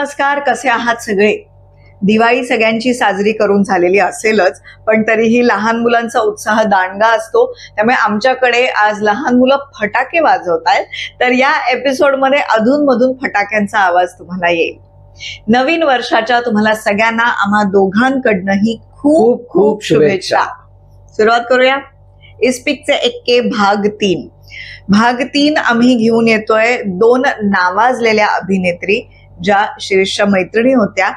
नमस्कार, कसे आहात सगळे? दिवाळी सगळ्यांची साजरी करून झालेली असेलच, पण तरीही लहान मुलांचा उत्साह दांडगा असतो. त्यामुळे आमच्याकडे आज लहान मुलं फटाके वाजवत आहेत, तर या एपिसोडमध्ये अधूनमधून फटाक्यांचा आवाज तुम्हाला येईल. नवीन वर्षाच्या तुम्हाला सगळ्यांना आम्हा दोघांकडनंही खूप खूप शुभेच्छा. सुरुवात करूया. इस्पिकचे एक्के भाग 3. भाग 3 आम्ही घेऊन येतोय 2 नावाजलेल्या अभिनेत्री, ज्या शिरीषच्या मैत्रिणी होत्या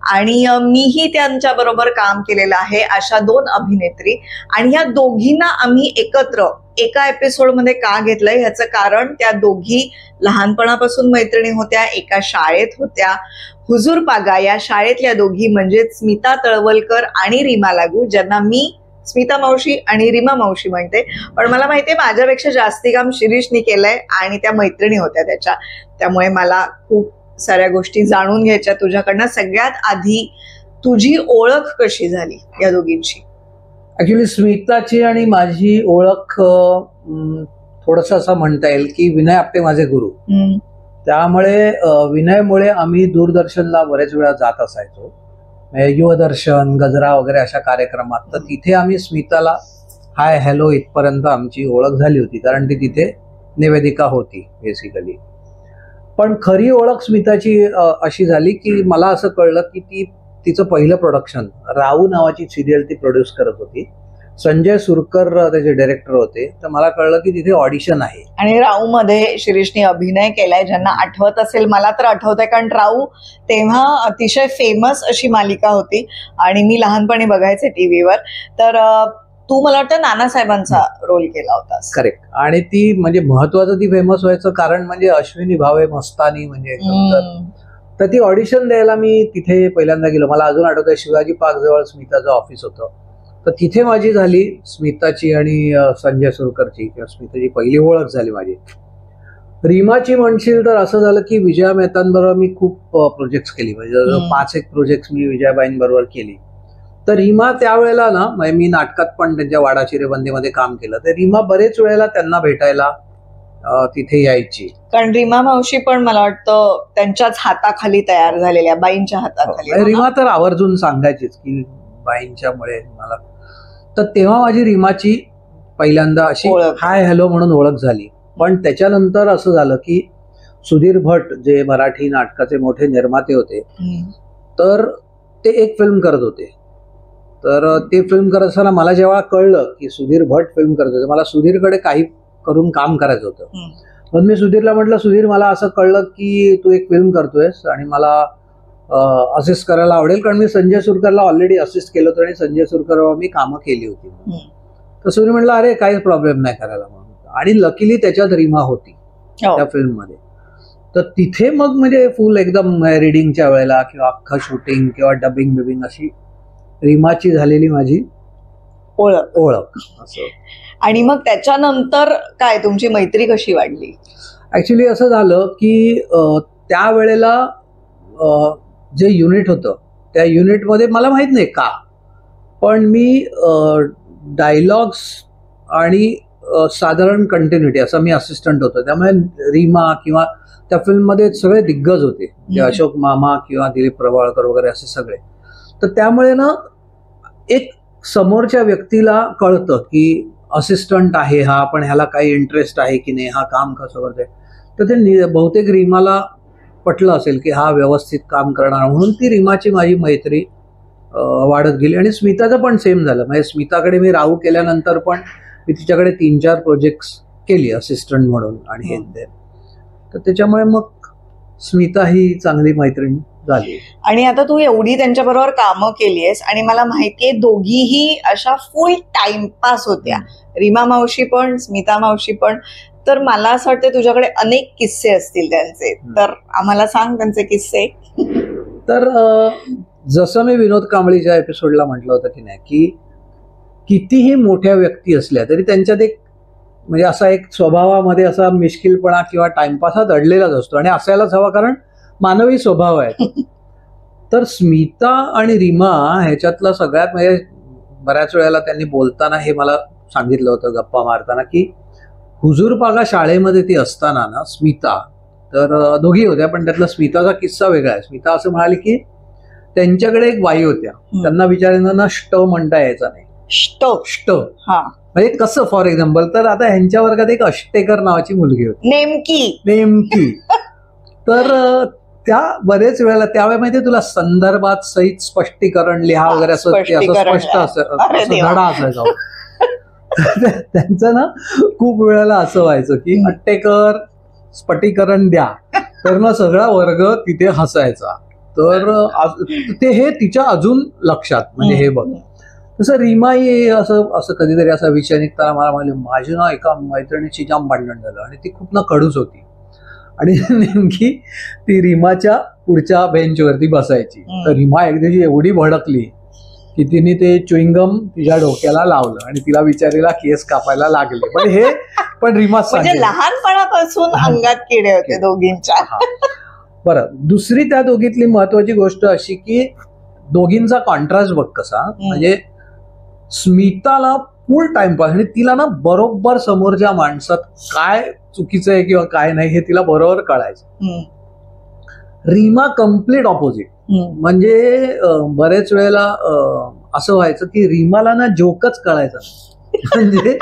आणि मीही त्यांच्या बरोबर काम केलेलं आहे, अशा 2 अभिनेत्री. आणि या दोघींना आम्ही एकत्र एका एपिसोडमध्ये का घेतलंय ह्याचं कारण, त्या दोघी लहानपणापासून मैत्रिणी होत्या, एका शाळेत होत्या. हुजूर पागा या शाळेतल्या दोघी म्हणजे स्मिता तळवलकर आणि रीमा लागू, ज्यांना मी स्मिता मावशी आणि रीमा मावशी म्हणते. पण मला माहितीये माझ्यापेक्षा जास्ती काम शिरीषनी केलंय आणि त्या मैत्रिणी होत्या त्याच्या. त्यामुळे मला खूप साऱ्या गोष्टी जाणून घ्यायच्या तुझ्याकडनं. सगळ्यात आधी तुझी ओळख कशी झाली या दोघींची? ऍक्च्युली स्मिताची आणि माझी ओळख थोडस असं म्हणता येईल की विनय आपटे माझे गुरु, त्यामुळे विनयमुळे आम्ही दूरदर्शनला बरेच वेळा जात असायचो, युवदर्शन, गजरा वगैरे अशा कार्यक्रमात. तर तिथे आम्ही स्मिताला हाय हॅलो इथपर्यंत आमची ओळख झाली होती, कारण ती तिथे निवेदिका होती बेसिकली. पण खरी ओळख स्मिताची अशी झाली की मला असं कळलं की तिचं पहिलं प्रोडक्शन राऊ नावाची सिरियल ती प्रोड्यूस करत होती. संजय सुरकर त्याचे डायरेक्टर होते. तर मला कळलं की तिथे ऑडिशन आहे. आणि राऊ मध्ये शिरीषने अभिनय केलाय. ज्यांना आठवत असेल, मला तर आठवतंय, कारण राऊ तेव्हा अतिशय फेमस अशी मालिका होती आणि मी लहानपणी बघायचे टीव्हीवर. तर तू मला वाटतं नानासाहेबांचा रोल केला होतास. करेक्ट. आणि ती म्हणजे महत्वाचं ती फेमस व्हायचं कारण म्हणजे अश्विनी भावे मस्तानी म्हणजे. तर ती ऑडिशन द्यायला मी तिथे पहिल्यांदा गेलो. मला अजून आठवतंय, शिवाजी पार्क जवळ स्मिताचं ऑफिस होतं. तर तिथे माझी झाली स्मिताची आणि संजय सुरकरची किंवा स्मिताची पहिली ओळख झाली माझी. रीमाची म्हणशील तर असं झालं की विजया मेहतांबरोबर मी खूप प्रोजेक्ट्स केली, म्हणजे 5 प्रोजेक्ट्स मी विजयाबाईंबरोबर केली. तर रीमा त्यावेळेला ना, म्हणजे मी नाटकात पण त्यांच्या वाडा चिरेबंदीमध्ये काम केलं. तर रीमा बरेच वेळेला त्यांना भेटायला तिथे यायची, कारण रीमा मावशी पण मला वाटतं त्यांच्याच हाताखाली तयार झालेल्या, बाईंच्या हाताखाली. रीमा तर आवर्जून सांगायचीच की बाईंच्यामुळे मला. तर तेव्हा माझी रीमाची पहिल्यांदा अशी हाय हॅलो म्हणून ओळख झाली. पण त्याच्यानंतर असं झालं की सुधीर भट जे मराठी नाटकाचे मोठे निर्माते होते, तर ते एक फिल्म करत होते. तर ते फिल्म करत असताना मला जेव्हा कळलं की सुधीर भट फिल्म करत होते, मला सुधीरकडे काही करून काम करायचं होतं. पण मी सुधीरला म्हटलं, सुधीर मला असं कळलं की तू एक फिल्म करतोयस आणि मला असिस्ट करायला आवडेल, कारण मी संजय सुरकरला ऑलरेडी असिस्ट केलं होतं आणि संजय सुरकरवर मी कामं केली होती. तर सुधीर म्हटलं अरे काही प्रॉब्लेम नाही करायला म्हणून. आणि लकीली त्याच्यात रीमा होती त्या फिल्म मध्ये. तर तिथे मग म्हणजे फुल एकदम रिडिंगच्या वेळेला किंवा अख्खं शूटिंग किंवा डबिंग बिबिंग अशी रीमाची झालेली माझी ओळख असं. आणि मग त्याच्यानंतर काय तुमची मैत्री कशी वाढली? ऍक्च्युली असं झालं की त्यावेळेला जे युनिट होतं त्या युनिटमध्ये मला माहित नाही का, पण मी डायलॉग्स आणि साधारण कंटिन्युटी असं मी असिस्टंट होतो. त्यामुळे रीमा किंवा त्या फिल्ममध्ये सगळे दिग्गज होते, अशोक मामा किंवा दिलीप प्रभावळकर वगैरे असे सगळे. तर त्यामुळे ना एक समोरच्या व्यक्तीला कळतं की असिस्टंट आहे हा, पण ह्याला काही इंटरेस्ट आहे की नाही, हा काम कसं करतोय. तर ते बहुतेक रीमाला पटलं असेल की हा व्यवस्थित काम करणार, म्हणून ती रीमाची माझी मैत्री वाढत गेली. आणि स्मिताचं पण सेम झालं. म्हणजे स्मिताकडे मी राहू केल्यानंतर पण मी तिच्याकडे 3-4 प्रोजेक्ट्स केली असिस्टंट म्हणून आणि हे ते. तर त्याच्यामुळे मग स्मिता ही चांगली मैत्रीण झाली. आणि आता तू एवढी त्यांच्याबरोबर कामं केलीयस आणि मला माहितीये दोघीही अशा फुल टाइमपास होत्या, रीमा मावशी पण स्मिता मावशी पण. तर मला असं वाटतं तुझ्याकडे अनेक किस्से असतील त्यांचे, तर आम्हाला सांग त्यांचे किस्से. तर जसं मी विनोद कांबळीच्या एपिसोडला म्हटलं होतं की नाही, की कितीही मोठ्या व्यक्ती असल्या तरी त्यांच्यात एक म्हणजे असा एक स्वभावामध्ये असा मिश्किलपणा किंवा टाइमपास हा दडलेलाच असतो आणि असायलाच हवा, कारण मानवी स्वभाव आहे. तर स्मिता आणि रीमा ह्याच्यातला सगळ्यात म्हणजे बऱ्याच वेळेला त्यांनी बोलताना हे मला सांगितलं होतं गप्पा मारताना की हुजूर पागा शाळेमध्ये ती असताना ना स्मिता तर दोघी होत्या, पण त्यातला स्मिताचा किस्सा वेगळा आहे. स्मिता असं म्हणाली की त्यांच्याकडे एक बाई होत्या, त्यांना विचारांना ष्ट म्हणता यायचा नाही. ष्ट म्हणजे कसं, फॉर एक्झाम्पल, तर आता ह्यांच्या वर्गात एक अष्टेकर नावाची मुलगी होती, नेमकी. तर त्या बरेच वेळेला त्यावेळी माहितीये तुला, संदर्भात सहित स्पष्टीकरण लिहा वगैरे असं स्पष्ट असं धडा असायचा. त्यांचं ना खूप वेळेला असं व्हायचं की अट्टेकर स्पष्टीकरण द्या, तर ना सगळा वर्ग तिथे हसायचा. तर ते हे तिच्या अजून लक्षात, म्हणजे हे बघ. तसं रीमाही असं कधीतरी असा विषय निघताना मला म्हणाली, माझी ना एका मैत्रिणीची जाम भांडण झालं आणि ती खूप ना कडूच होती, आणि नेमकी ती रीमाच्या पुढच्या बेंचवरती बसायची. तर रीमा एकदा एवढी भडकली की तिने ते च्युइंगम तिच्या डोक्याला लावलं आणि तिला बिचारीला केस कापायला लागले. पण रीमा म्हणजे लहानपणापासून अंगात किडे होते दोघींच्या. बरं, दुसरी त्या दोघीतली महत्वाची गोष्ट अशी की दोघींचा कॉन्ट्रास्ट बघ कसा. म्हणजे स्मिताला फुल टाइमपास, आणि तिला ना बरोबर समोरच्या माणसात काय चुकीचं आहे किंवा काय नाही हे तिला बरोबर कळायचं. Reema complete opposite. म्हणजे बरेच वेळेला असं व्हायचं की रीमाला ना जोकच कळायचा, म्हणजे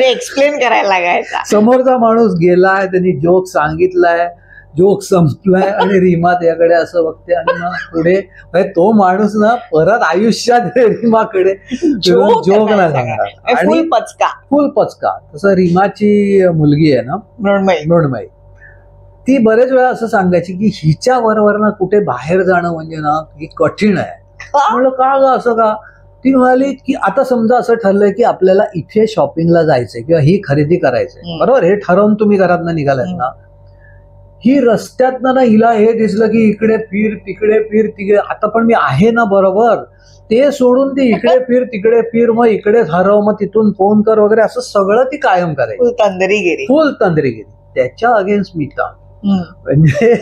एक्सप्लेन करायला लागायचा. समोरचा माणूस गेलाय, त्यांनी जोक सांगितलाय, जोक संपलाय, आणि रीमा त्याकडे असं बघते, आणि मग पुढे तो माणूस ना परत आयुष्यात रीमाकडे जोक नाही सांगणार, आणि फुल पचका. तसं रीमाची मुलगी आहे ना मृण्मयी, ती बरेच वेळा असं सांगायची की हिच्या बरोबर ना कुठे बाहेर जाणं म्हणजे ना हे कठीण आहे. म्हणलं का ग असं का? ती म्हणाली की आता समजा असं ठरलंय की आपल्याला इथे शॉपिंगला जायचंय किंवा ही खरेदी करायचंय, बरोबर, हे ठरवून तुम्ही घरातनं निघालात ना, ही रस्त्यातनं ना हिला हे दिसलं की इकडे फिर तिकडे, आता पण मी आहे ना बरोबर, ते सोडून ती इकडे फिर तिकडे फिर, मग इकडे ठरव, मग तिथून फोन कर वगैरे, असं सगळं ती कायम करायची, फुल तंद्रीगिरी. त्याच्या अगेन्स्ट स्मिता, म्हणजे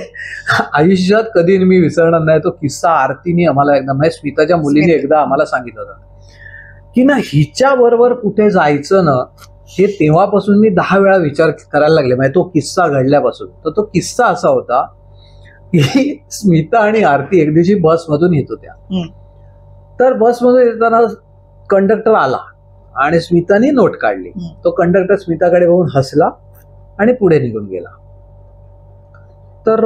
आयुष्यात कधी मी विसरणार नाही तो किस्सा. आरतीने आम्हाला एकदा, म्हणजे स्मिताच्या मुलीने एकदा आम्हाला सांगितलं होतं की ना हिच्या बरोबर कुठे जायचं ना, हे तेव्हापासून मी 10 वेळा विचार करायला लागले, म्हणजे तो किस्सा घडल्यापासून. तर तो किस्सा असा होता की स्मिता आणि आरती एक दिवशी बसमधून येत होत्या. तर बसमधून येताना कंडक्टर आला आणि स्मिताने नोट काढली. तो कंडक्टर स्मिताकडे बघून हसला आणि पुढे निघून गेला. तर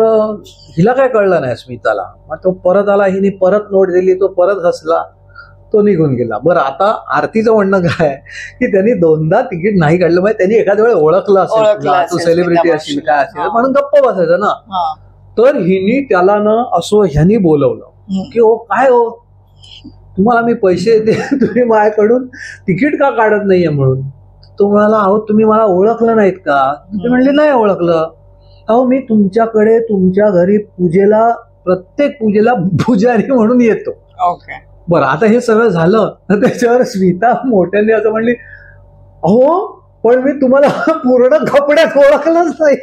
हिला काय कळलं नाही स्मिताला. मग तो परत आला, हिने परत नोट दिली, तो परत हसला, तो निघून गेला. बरं, आता आरतीचं म्हणणं काय की त्यांनी 2दा तिकीट नाही काढलं, म्हणजे त्यांनी एखाद्या वेळेस ओळखलं असेल, तो सेलिब्रिटी असेल काय असेल म्हणून गप्प बसायचं ना. तर हिनी त्याला ना असं ह्यानी बोलवलं की ओ काय हो, तुम्हाला मी पैसे देते, तुम्ही माझ्याकडून तिकीट का काढत नाहीये म्हणून. तो म्हणाला, अहो तुम्ही मला ओळखलं नाहीत का? ते म्हणले नाही ओळखलं. अहो मी तुमच्याकडे तुमच्या घरी पूजेला, प्रत्येक पूजेला पुजारी म्हणून येतो. बरं, आता हे सगळं झालं तर त्याच्यावर स्मिता मोठ्याने असं म्हणली, अहो पण मी तुम्हाला पूर्ण कपड्यात ओळखलंच नाही.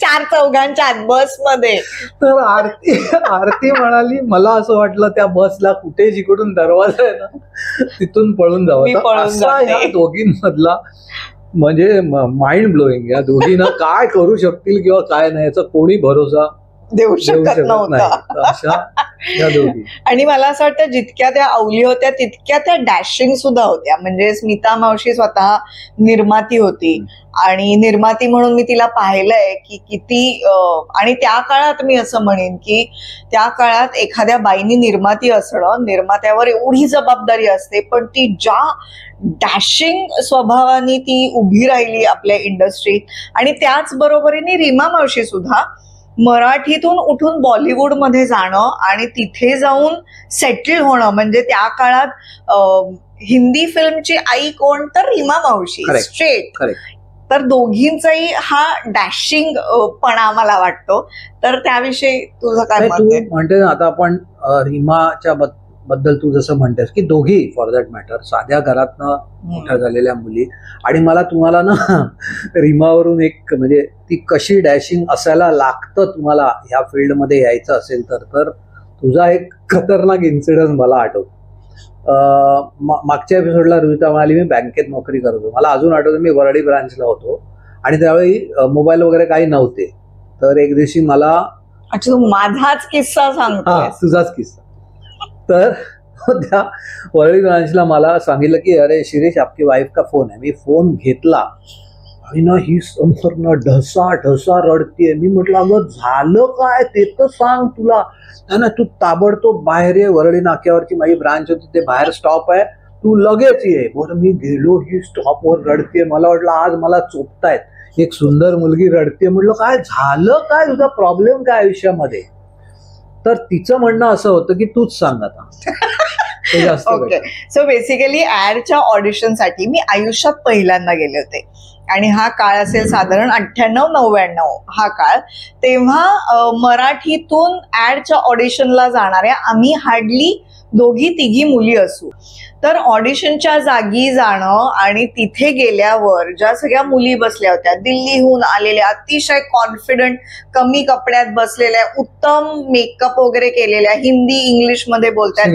4 चौघांच्या बसमध्ये. तर आरती म्हणाली, मला असं वाटलं त्या बसला कुठे जिकडून दरवाजा आहे ना तिथून पळून जावं. असा या दोघींमधला म्हणजे माइंड ब्लोईंग. या दोघींना काय करू शकतील किंवा काय नाही याचा कोणी भरोसा देऊ शकत नव्हता. आणि मला असं वाटतं जितक्या त्या अवली होत्या तितक्या त्या डॅशिंग सुद्धा होत्या. म्हणजे स्मिता मावशी स्वतः निर्माती होती, आणि निर्माती म्हणून मी तिला पाहिलंय की किती, आणि त्या काळात मी असं म्हणेन की त्या काळात एखाद्या बाईनी निर्माती असणं, निर्मात्यावर एवढी जबाबदारी असते, पण ती ज्या डॅशिंग स्वभावाने ती उभी राहिली आपल्या इंडस्ट्रीत. आणि त्याच बरोबरीने रीमा मावशी सुद्धा मराठीतून उठून बॉलिवूडमध्ये जाणं आणि तिथे जाऊन सेटल होणं. म्हणजे त्या काळात हिंदी फिल्मची आई कोण, तर रीमा मावशी, स्ट्रेट. तर दोघींचाही हा डॅशिंग पणा मला वाटतो. तर त्याविषयी तुझं काय मत आहे? म्हणते आता आपण रीमाच्या बद्दल तू जसं म्हणतेस की दोघी फॉर दॅट मॅटर साध्या घरातनं मोठ्या झालेल्या मुली. आणि मला तुम्हाला ना रीमावरून एक, म्हणजे ती कशी डॅशिंग असायला लागतं तुम्हाला ह्या फील्डमध्ये यायचं असेल तर तुझा एक खतरनाक इन्सिडन्स मला आठवतो. मागच्या एपिसोडला रुहिता म्हणाली मी बँकेत नोकरी करतो. मला अजून आठवतं मी वरळी ब्रांचला होतो आणि त्यावेळी मोबाईल वगैरे काही नव्हते. तर एक दिवशी मला अच्छा, तू माझाच किस्सा सांगतो. हा तुझाच किस्सा. तर त्या वरळी ब्रांचला मला सांगितलं की अरे शिरीष आपकी वाईफ का फोन आहे. मी फोन घेतला आणि ना ही समोर ढसा ढसा रडतीये. मी म्हटलं अगं झालं काय ते तर सांग तुला. ना तू ताबडतोब बाहेर ये, वरळी नाक्यावरची माझी ब्रांच होती ते बाहेर स्टॉप आहे, तू लगेच ये. बरं मी गेलो, ही स्टॉपवर रडतीये. मला वाटलं आज मला चोपतायत, एक सुंदर मुलगी रडते. म्हटलं काय झालं, काय तुझा प्रॉब्लेम काय आयुष्यामध्ये. तर तिचं म्हणणं असं होतं की तूच सांग आता. ओके, सो बेसिकली ऍडच्या ऑडिशनसाठी मी आयुष्यात पहिल्यांदा गेले होते आणि हा काळ असेल साधारण 98-99 हा काळ. तेव्हा मराठीतून ऍडच्या ऑडिशनला जाणाऱ्या आम्ही हार्डली 2-3 मुली असू. तर ऑडिशनच्या जागी जाणं आणि तिथे गेल्यावर ज्या सगळ्या मुली बसल्या होत्या, दिल्लीहून आलेल्या, अतिशय कॉन्फिडंट, कमी कपड्यात बसलेल्या, उत्तम मेकअप वगैरे केलेल्या, हिंदी इंग्लिशमध्ये बोलतात,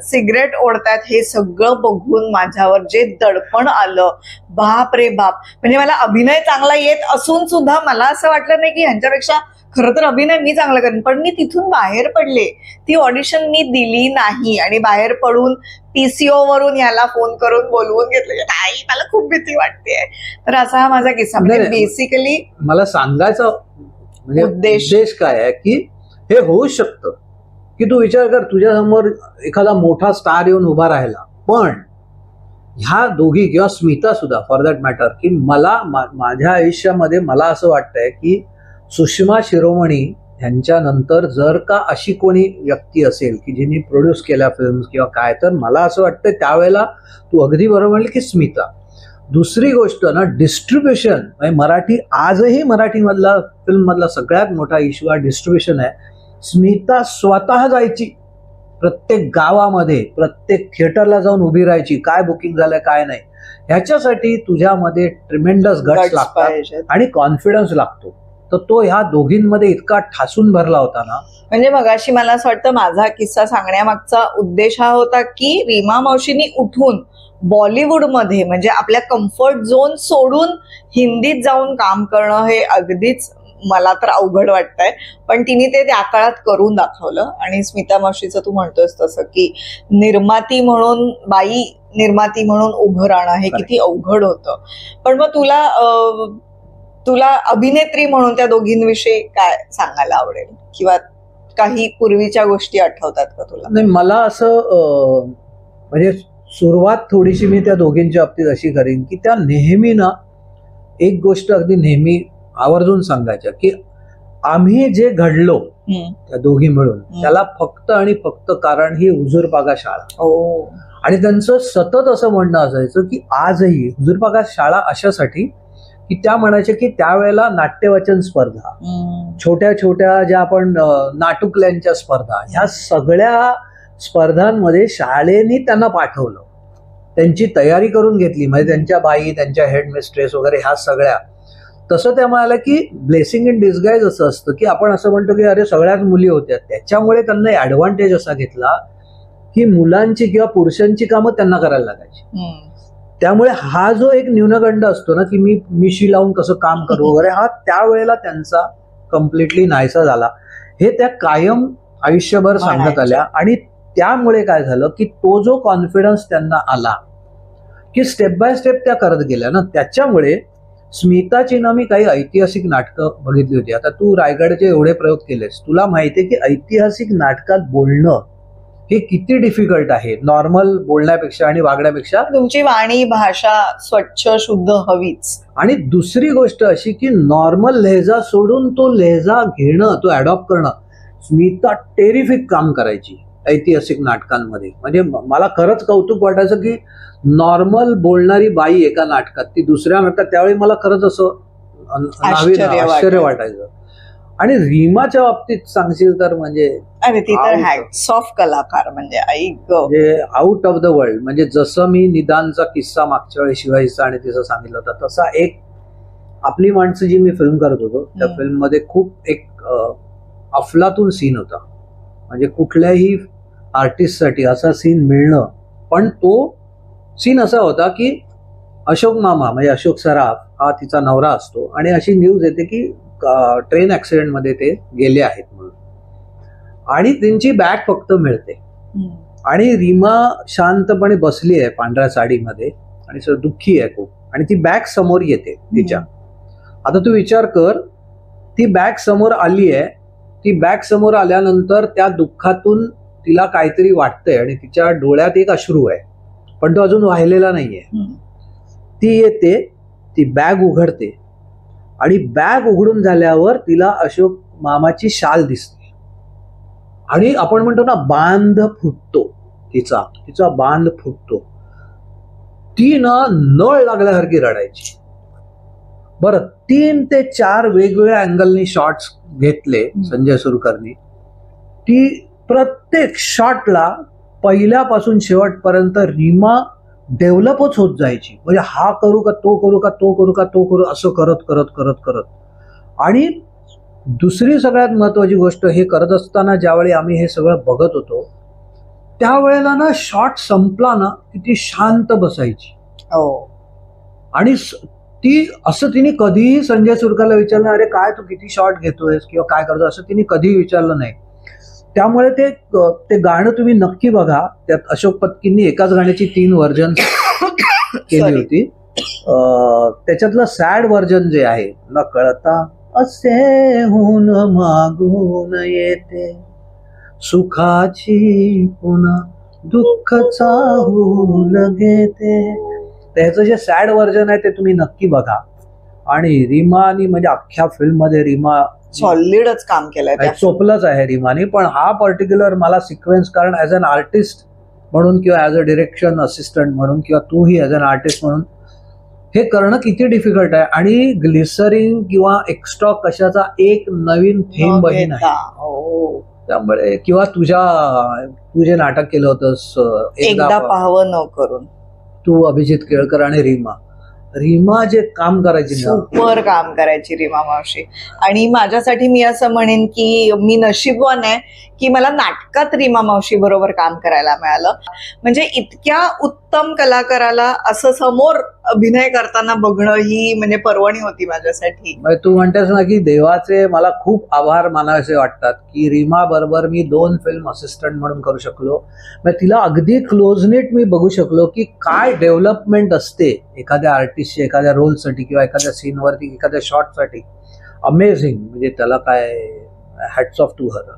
सिगरेट ओढतात, हे सगळं बघून माझ्यावर जे दडपण आलं, बाप रे बाप. म्हणजे मला अभिनय चांगला येत असून सुद्धा मला असं वाटलं नाही की ह्यांच्यापेक्षा खरं तर अभिनय मी चांगला करेन. पण मी तिथून बाहेर पडले, ती ऑडिशन मी दिली नाही आणि बाहेर पडून PCO वरून याला फोन करून बोलवून घेतलं, नाही मला खूप भीती वाटते. तर असा हा माझा किस्सा. म्हणजे बेसिकली मला सांगायचं म्हणजे उद्देश काय आहे की हे होऊ शकतं की तू विचार कर तुझ्या समोर एखादा मोठा स्टार येऊन उभा राहिला, पण ह्या दोघी किंवा स्मिता सुद्धा फॉर दॅट मॅटर, की मला माझ्या आयुष्यामध्ये मला असं वाटतंय की सुषमा शिरोमणी ह्यांच्यानंतर जर का अशी कोणी व्यक्ती असेल की जिने प्रोड्यूस केल्या फिल्म्स किंवा काय, तर मला असं वाटतं त्यावेळेला तू अगदी बरोबर म्हणली की स्मिता. दुसरी गोष्ट ना, डिस्ट्रीब्युशन म्हणजे मराठी आजही मराठीमधला फिल्ममधला सगळ्यात मोठा इश्यू हा डिस्ट्रीब्युशन आहे. स्मिता स्वतः जायची प्रत्येक गावामध्ये, प्रत्येक थिएटरला जाऊन उभी राहायची, काय बुकिंग झालंय काय नाही. ह्याच्यासाठी तुझ्यामध्ये ट्रिमेंडस गट्स लागतात आणि कॉन्फिडन्स लागतो. तर तो ह्या दोघींमध्ये इतका ठासून भरला होता ना. म्हणजे मगाशी मला असं वाटतं माझा किस्सा सांगण्यामागचा उद्देश हा होता की रीमा मावशींनी उठून बॉलिवूडमध्ये म्हणजे आपल्या कम्फर्ट झोन सोडून हिंदीत जाऊन काम करणं हे अगदीच मला तर अवघड वाटतंय. पण तिने ते त्या काळात करून दाखवलं. आणि स्मिता मावशीचं तू म्हणतोस तसं की निर्माती म्हणून उभं राहणं हे किती अवघड होतं. पण मग तुला अभिनेत्री म्हणून त्या दोघींविषयी काय सांगायला आवडेल, किंवा काही पूर्वीच्या गोष्टी आठवतात का तुला? नाही, मला असं म्हणजे सुरुवात थोडीशी मी त्या दोघींच्या बाबतीत अशी करेन की त्या नेहमी ना एक गोष्ट अगदी नेहमी आवर्जून सांगायच्या की आम्ही जे घडलो त्या दोघी मिळून त्याला फक्त आणि फक्त कारण ही हुजूरपागा शाळा. आणि त्यांचं सतत असं म्हणणं असायचं की आजही हुजूरपागा शाळा अशासाठी की त्या म्हणायचे की त्यावेळेला नाट्यवाचन स्पर्धा, छोट्या छोट्या ज्या आपण नाटुकल्यांच्या स्पर्धा, ह्या सगळ्या स्पर्धांमध्ये शाळेने त्यांना पाठवलं, त्यांची तयारी करून घेतली. म्हणजे त्यांच्या बाई, त्यांच्या हेडमिस्ट्रेस वगैरे ह्या सगळ्या. तसं त्या म्हणाल्या की ब्लेसिंग इन डिस्गाईज असं असतं की आपण असं म्हणतो की अरे सगळ्याच मुली होत्या, त्याच्यामुळे त्यांना ऍडव्हान्टेज असा घेतला की मुलांची किंवा पुरुषांची कामं त्यांना करायला लागायची. त्यामुळे हा जो एक न्यूनगंड असतो ना की मी मिशी लावून कसं काम करू वगैरे, हा त्यावेळेला त्यांचा कम्प्लिटली नाहीसा झाला. हे त्या कायम आयुष्यभर सांगत आल्या. आणि त्यामुळे काय झालं की तो जो कॉन्फिडन्स त्यांना आला की स्टेप बाय स्टेप त्या करत गेल्या ना, त्याच्यामुळे स्मिताची ना मी काही ऐतिहासिक नाटकं बघितली होती. आता तू रायगडचे एवढे प्रयोग केलेस, तुला माहितीये की ऐतिहासिक नाटकात बोलणं हे किती डिफिकल्ट आहे नॉर्मल बोलण्यापेक्षा आणि वागण्यापेक्षा. तुमची वाणी भाषा स्वच्छ शुद्ध हवीच. आणि दुसरी गोष्ट अशी की नॉर्मल लहेजा सोडून तो लहेजा घेणं, तो अडॉप्ट करणं. स्मिता टेरिफिक काम करायची ऐतिहासिक नाटकांमध्ये. म्हणजे मला खरंच कौतुक वाटायचं की नॉर्मल बोलणारी बाई एका नाटकात, ती दुसऱ्या नाटकात, त्यावेळी मला खरंच असं आश्चर्य वाटायचं. आणि रीमाच्या बाबतीत सांगशील तर म्हणजे अरे ती तर हॅट्स ऑफ कलाकार, म्हणजे आउट ऑफ द वर्ल्ड. म्हणजे जसं मी निदानचा किस्सा मागच्या वेळी शिवाजीचा आणि तिचं सांगितलं होता, तसा एक आपली माणसं जी मी फिल्म करत होतो त्या फिल्म मध्ये खूप एक अफलातून सीन होता. म्हणजे कुठल्याही आर्टिस्टसाठी असा सीन मिळणं. पण तो सीन असा होता की अशोक मामा म्हणजे अशोक सराफ हा तिचा नवरा असतो आणि अशी न्यूज येते की ट्रेन ऍक्सिडेंटमध्ये ते गेले आहेत म्हणून, आणि त्यांची बॅग फक्त मिळते. आणि रीमा शांतपणे बसली आहे पांढऱ्या साडीमध्ये आणि दुःखी आहे खूप, आणि ती बॅग समोर येते तिच्या. आता तू विचार कर, ती बॅग समोर आली आहे, ती बॅग समोर आल्यानंतर त्या दुःखातून तिला काहीतरी वाटतंय आणि तिच्या डोळ्यात एक अश्रू आहे, पण तो अजून वाहिलेला नाहीये. ती येते, ती बॅग उघडते आणि बॅग उघडून झाल्यावर तिला अशोक मामाची शाल दिसते आणि आपण म्हणतो ना बांध फुटतो, तिचा बांध फुटतो. ती ना नळ लागल्यासारखी रडायची. बरं, 3 ते 4 वेगवेगळ्या अँगलनी शॉट्स घेतले संजय सुरकरनी. ती प्रत्येक शॉटला पहिल्यापासून शेवटपर्यंत रीमा डेव्हलपच होत जायची. म्हणजे हा करू का तो करू का तो करू का तो करू असं करत करत करत करत. आणि दुसरी सगळ्यात महत्वाची गोष्ट, हे करत असताना ज्यावेळी आम्ही हे सगळं बघत होतो त्यावेळेला ना शॉट संपला ना की ती शांत बसायची. आणि ती असं तिने कधीही संजय सुरकरला विचारलं, अरे काय तू किती शॉट घेतोयस किंवा काय करतो, असं तिने कधीही विचारलं नाही. त्यामुळे ते गाणं तुम्ही नक्की बघा. त्यात अशोक पत्कींनी एकाच गाण्याची 3 व्हर्जन केली होती. त्याच्यातलं सॅड व्हर्जन जे आहे, न कळता असे होऊन मागून येते सुखाची पुन्हा दुःख चाहूल घेते, त्याचं जे सॅड व्हर्जन आहे ते तुम्ही नक्की बघा. आणि रीमानी म्हणजे अख्ख्या फिल्म मध्ये रीमा सॉलिडच काम केलंय, चोपलंच आहे रीमानी. पण हा पर्टिक्युलर मला सिक्वेन्स, कारण ऍज अन आर्टिस्ट म्हणून किंवा ऍज अ डिरेक्शन असिस्टंट म्हणून किंवा तूही ऍज अन आर्टिस्ट म्हणून हे करणं किती डिफिकल्ट आहे. आणि ग्लिसरिन किंवा एक्स्ट्रा कशाचा एक नवीन थेंबही नाही. त्यामुळे किंवा तू जे नाटक केलं होतंस एकदा पाहावं न करून, तू अभिजित केळकर आणि रीमा जे काम करायची, सुपर काम करायची रीमा मावशी. आणि माझ्यासाठी मी असं म्हणेन की मी नशीबवान आहे की मला नाटकात रीमा मावशी बरोबर काम करायला मिळालं. म्हणजे इतक्या उत्तम कलाकाराला असं समोर अभिनय करताना बघणं ही म्हणजे पर्वणी होती माझ्यासाठी. तू म्हणतेस ना की देवाचे मला खूप आभार मानावेसे वाटतात की रीमा बरोबर मी 2 फिल्म असिस्टंट म्हणून करू शकलो. तिला अगदी क्लोजनेट मी बघू शकलो की काय डेव्हलपमेंट असते एखाद्या आर्टिस्टची एखाद्या रोलसाठी किंवा एखाद्या सीनवरती एखाद्या शॉटसाठी. अमेझिंग, म्हणजे त्याला काय हॅट्स ऑफ टू हर.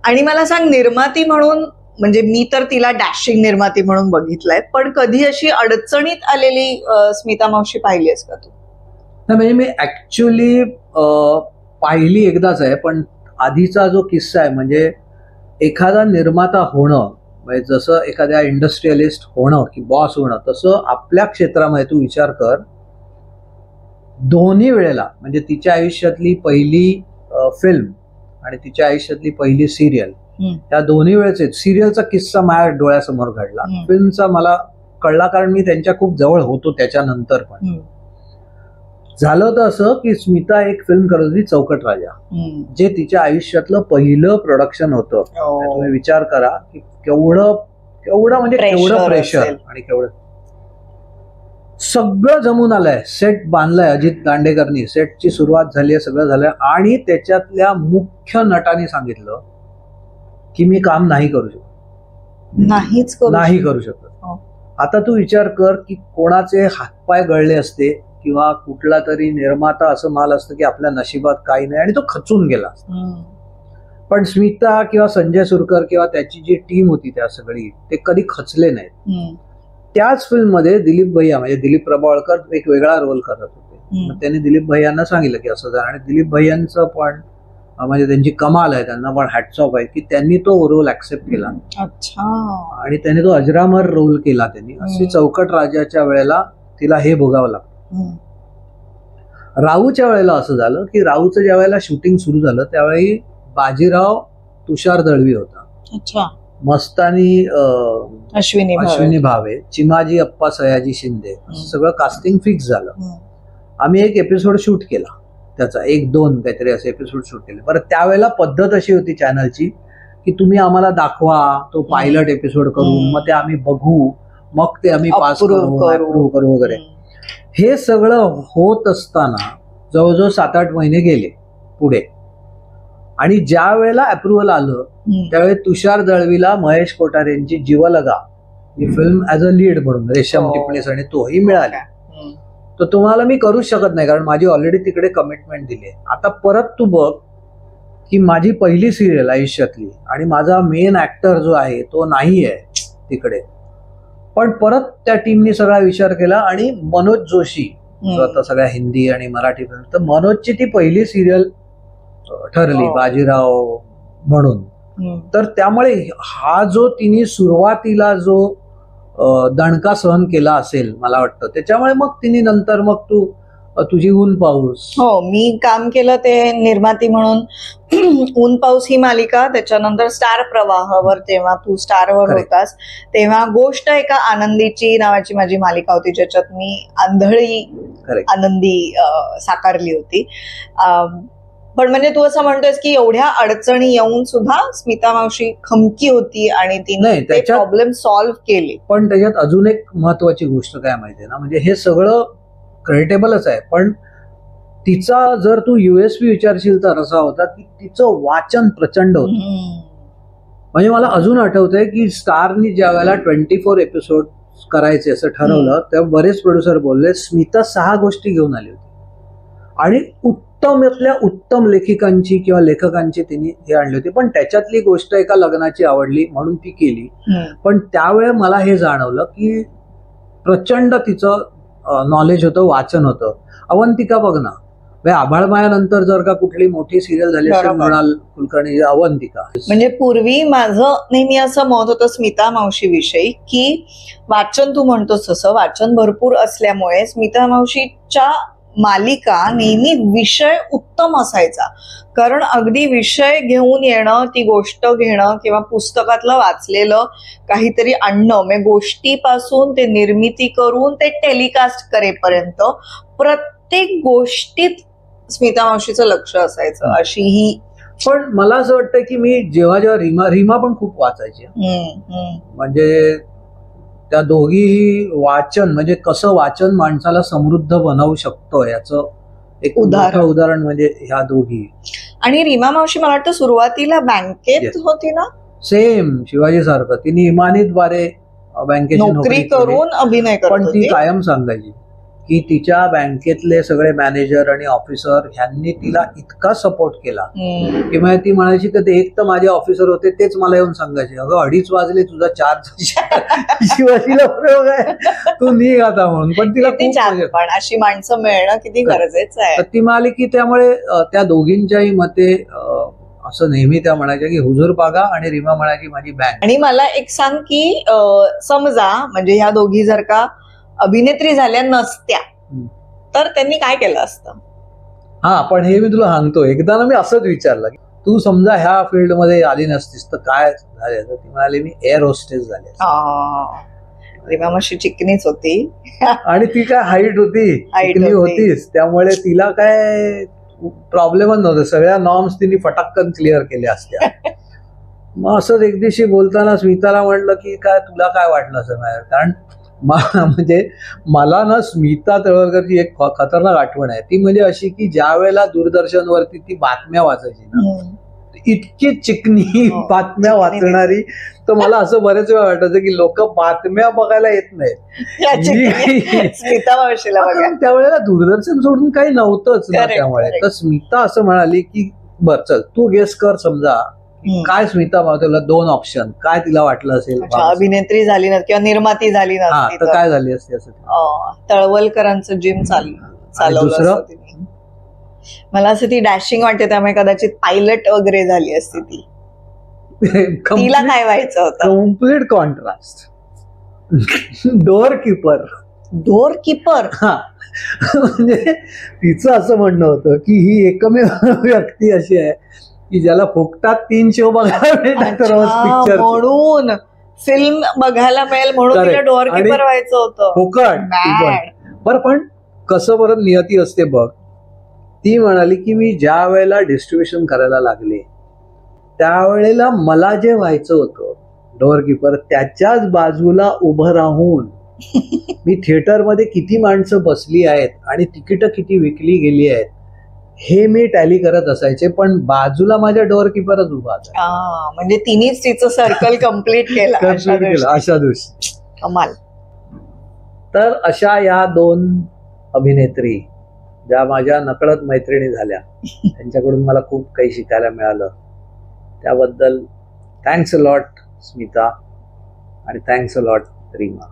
आणि मला सांग, निर्माती म्हणून, म्हणजे मी तर तिला डॅशिंग निर्माती म्हणून बघितलंय, पण कधी अशी अडचणीत आलेली स्मिता मावशी पाहिली आहेस का तू? म्हणजे मी ऍक्च्युली पाहिली एकदाच आहे, पण आधीचा जो किस्सा आहे, म्हणजे एखादा निर्माता होणं म्हणजे जसं एखाद्या इंडस्ट्रियलिस्ट होणं की बॉस होणं, तसं आपल्या क्षेत्रामध्ये तू विचार कर, दोन्ही वेळेला म्हणजे तिच्या आयुष्यातली पहिली फिल्म आणि तिच्या आयुष्यातली पहिली सिरियल, त्या दोन्ही वेळेचे सिरियलचा किस्सा माझ्या डोळ्यासमोर घडला. फिल्मचा मला कळला कारण मी त्यांच्या खूप जवळ होतो त्याच्यानंतर. पण झालं होतं असं की स्मिता एक फिल्म करत होती, चौकट राजा, जे तिच्या आयुष्यातलं पहिलं प्रोडक्शन होतं. तुम्ही विचार करा की केवढं म्हणजे केवढं प्रेशर आणि केवढं सगळं जमून आलंय. सेट बांधलाय अजित दांडेकरनी, सेटची सुरुवात झाली आहे, सगळं झालंय. आणि त्याच्यातल्या मुख्य नटाने सांगितलं की मी काम नाही करू शकत, नाही करू शकत. आता तू विचार कर की कोणाचे हातपाय गळले असते किंवा कुठला तरी निर्माता असं माल असतं की आपल्या नशिबात काही नाही आणि तो खचून गेला. पण स्मिता किंवा संजय सुरकर किंवा त्याची जी टीम होती त्या सगळी, ते कधी खचले नाहीत. त्याच फिल्म मध्ये दिलीप भैया म्हणजे दिलीप प्रभावळकर एक वेगळा रोल करत होते. त्यांनी दिलीप भैयांना सांगितलं की असं झालं, आणि दिलीप भैयांचं पण म्हणजे त्यांची कमाल आहे, त्यांना पण हॅट्स ऑफ आहे की त्यांनी तो रोल ऍक्सेप्ट केला. आणि त्यांनी तो अजरामर रोल केला त्यांनी. अशी चौकट राजाच्या वेळेला तिला हे भोगावं लागतं. राहूच्या वेळेला असं झालं की राहूचं ज्या वेळेला शूटिंग सुरू झालं त्यावेळी बाजीराव तुषार दळवी होता, मस्तानी अश्विनी भावे, चिमाजी अप्पा सयाजी शिंदे, सगळं कास्टिंग फिक्स झालं. आम्ही एक एपिसोड शूट केला त्याचा, 1-2 काहीतरी असे एपिसोड शूट केले. बरं, त्यावेळेला पद्धत अशी होती चॅनलची की तुम्ही आम्हाला दाखवा तो पायलट एपिसोड करून, मग ते आम्ही बघू, मग ते आम्ही पास करू वगैरे. हे सगळं होत असताना जवळजवळ 7-8 महिने गेले पुढे, आणि ज्या वेळेला अप्रुव्हल आलं त्यावेळी तुषार दळवीला महेश कोठारेंची जीवलगा ही फिल्म ऍज अ लीड म्हणून रेशम टिपणीस आणि तोही मिळाली. तर तुम्हाला मी करूच शकत नाही, कारण माझी ऑलरेडी तिकडे कमिटमेंट दिली. आता परत तू बघ की माझी पहिली सिरियल आयुष्यातली आणि माझा मेन ऍक्टर जो आहे तो नाही आहे तिकडे, पण परत त्या टीमनी सगळा विचार केला आणि मनोज जोशी जो आता सगळ्या हिंदी आणि मराठी फिल्म, तर मनोजची ती पहिली सिरियल ठरली बाजीराव म्हणून. तर त्यामुळे हा जो तिने सुरुवातीला जो दणका सहन केला असेल मला वाटतं, त्याच्यामुळे मग तिने नंतर मग तू तुझी ऊन पाऊस. हो, मी काम केलं ते निर्माती म्हणून ऊन पाऊस ही मालिका, त्याच्यानंतर स्टार प्रवाहावर जेव्हा तू स्टारवर होतास तेव्हा गोष्ट एका आनंदीची नावाची माझी मालिका होती, ज्याच्यात मी आंधळी आनंदी साकारली होती. पण म्हणजे तू असं म्हणतोयस की एवढ्या अडचणी येऊन सुद्धा स्मिता मावशी खमकी होती आणि तिने ते प्रॉब्लेम सॉल्व्ह केले. पण त्याच्यात अजून एक महत्वाची गोष्ट काय माहितीये ना, म्हणजे हे सगळं क्रेडिटेबलच आहे, पण तिचा जर तू USP विचारशील तर असा होता की तिचं वाचन प्रचंड होतं. म्हणजे मला अजून आठवतंय की स्टारनी ज्या वेळेला 24 एपिसोड करायचे असं ठरवलं तेव्हा बरेच प्रोड्युसर बोलले स्मिता 6 गोष्टी घेऊन आली होती आणि उत्तमातल्या उत्तम लेखिकांची किंवा लेखकांची तिने हे आणली होती, पण त्याच्यातली गोष्ट एका लग्नाची आवडली म्हणून ती केली. पण त्यावेळे मला हे जाणवलं की प्रचंड तिचं नॉलेज होतं, वाचन होतं. अवंतिका बघ ना, आभाळमायानंतर जर का कुठली मोठी सिरियल झाली असेल मृणाल कुलकर्णी, अवंतिका. म्हणजे पूर्वी माझं नेहमी असं मत होतं स्मिता मावशी विषयी की वाचन, तू म्हणतोस तसं वाचन भरपूर असल्यामुळे स्मिता मावशीच्या मालिका नेहमी विषय उत्तम असायचा, कारण अगदी विषय घेऊन येणं, ती गोष्ट घेणं किंवा पुस्तकातलं वाचलेलं काहीतरी आणणं, म्हणजे गोष्टीपासून ते निर्मिती करून ते टेलिकास्ट करेपर्यंत प्रत्येक गोष्टीत स्मिता मावशीचं लक्ष असायचं. अशी ही. पण मला असं वाटतं की मी जेव्हा रीमा पण खूप वाचायची, म्हणजे त्या दोघीही वाचन, म्हणजे कसं वाचन माणसाला समृद्ध बनवू शकतो याचं एक उदाहरण म्हणजे ह्या दोघी. आणि रीमा मावशी मला वाटतं सुरुवातीला बँकेत होती ना, सेम शिवाजी सारखं तिने इमानीद्वारे बँकेची नोकरी करून अभिनय करत पण ती कायम सांगायची की तिच्या बँकेतले सगळे मॅनेजर आणि ऑफिसर ह्यांनी तिला इतका सपोर्ट केला की म्हणजे ती म्हणायची की ते एक तर माझे ऑफिसर होते तेच मला येऊन सांगायचे, अगं 2:30 वाजले, तुझा 4 शिवाजीला प्रयोग आहे, तू निघ आता म्हणून. पण तिला पण अशी माणसं मिळणं किती गरजेचं आहे. ती म्हणाली की त्यामुळे त्या दोघींच्याही मते असं नेहमी त्या म्हणायच्या की हुजूर पागा, आणि रीमा म्हणायची माझी बँक. आणि मला एक सांग की समजा म्हणजे ह्या दोघी जर का अभिनेत्री झाल्या नसत्या तर त्यांनी काय केलं असतं? हा, पण हे मी तुला सांगतो, एकदा ना मी असंच विचारलं की तू समजा ह्या फील्ड मध्ये आली नसतीस तर काय झाले, तर ती म्हणाली मी एअर होस्टेस झाले. रीमा मावशी चिकनीच होती आणि ती काय हाईट होती, चिकनी होतीच, त्यामुळे तिला काय प्रॉब्लेमच नव्हतं, सगळ्या नॉर्म्स तिने फटाक्कन क्लिअर केल्या असत्या. मग असंच एक दिवशी बोलताना स्मिताला म्हणलं की काय तुला काय वाटलं असं, कारण म्हणजे मला ना स्मिता तळवलकरची एक खतरनाक आठवण आहे. ती म्हणजे अशी की ज्या वेळेला दूरदर्शनवरती ती बातम्या वाचायची ना, इतकी चिकनी बातम्या वाचणारी, तर मला असं बरेच वेळा वाटायचं की लोक बातम्या बघायला येत नाहीत. स्मिता मावशीला त्यावेळेला दूरदर्शन सोडून काही नव्हतंच ना, त्यामुळे. तर स्मिता असं म्हणाली की बर चल तू गेस कर, समजा काय स्मिता मावशीला 2 ऑप्शन, काय तिला वाटलं असेल, अभिनेत्री झाली नसती किंवा निर्माती झाली नसती तर काय झाली असते असं. तळवलकरांचं जिम चालवलं. मला असं ती डॅशिंग वाटते, त्यामुळे कदाचित पायलट वगैरे झाली असती ती. तिला काय व्हायचं होतं? Complete contrast. Door keeper. हा, म्हणजे तिचं असं म्हणणं होतं की ही एकमेव व्यक्ती अशी आहे की ज्याला फुकटात 3 शो बघायला मिळतात रोज पिक्चर, म्हणून फिल्म बघायला मिळेल म्हणून तिला डोअर कीपर व्हायचं होतं. फुकट. बरं, पण कसं बरं नियती असते बघ. ती म्हणाली की मी ज्या वेळेला डिस्ट्रीब्युशन करायला लागले त्यावेळेला मला जे व्हायचं होतं डोअर कीपर, त्याच्याच बाजूला उभं राहून मी थिएटरमध्ये किती माणसं बसली आहेत आणि तिकीटं किती विकली गेली आहेत हे मी टॅली करत असायचे, पण बाजूला माझ्या डोअरकीपरच उभा होता. म्हणजे तिनेच तिचं सर्कल कम्प्लीट केलं अशा दिवशी. कमाल. तर अशा या 2 अभिनेत्री ज्या माझ्या नकळत मैत्रिणी झाल्या, त्यांच्याकडून मला खूप काही शिकायला मिळालं. त्याबद्दल थँक्स अ लॉट स्मिता आणि थँक्स अ लॉट रीमा.